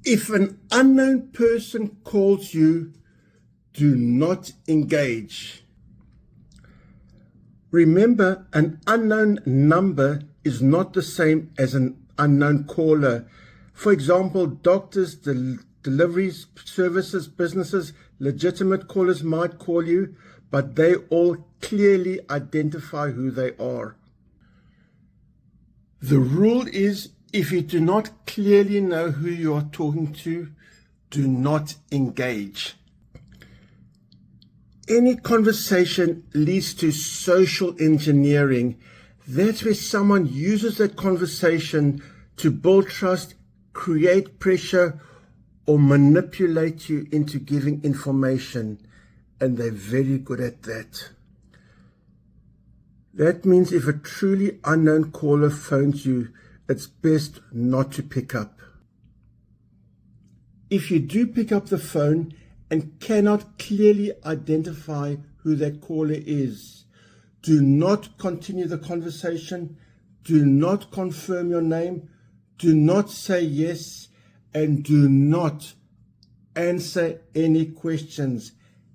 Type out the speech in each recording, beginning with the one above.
If an unknown person calls you, do not engage. Remember, an unknown number is not the same as an unknown caller. For example, doctors, deliveries, services, businesses, legitimate callers might call you, but they all clearly identify who they are. The rule is, if you do not clearly know who you are talking to, do not engage. Any conversation leads to social engineering. That's where someone uses that conversation to build trust, create pressure, or manipulate you into giving information. And they're very good at that. That means if a truly unknown caller phones you, it's best not to pick up. If you do pick up the phone and cannot clearly identify who that caller is, do not continue the conversation, do not confirm your name, do not say yes, and do not answer any questions.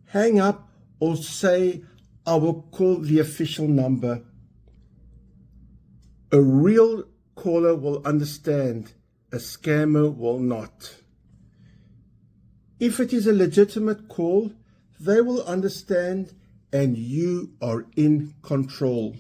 Hang up or say, I will call the official number. A real caller will understand, a scammer will not. If it is a legitimate call, they will understand and you are in control.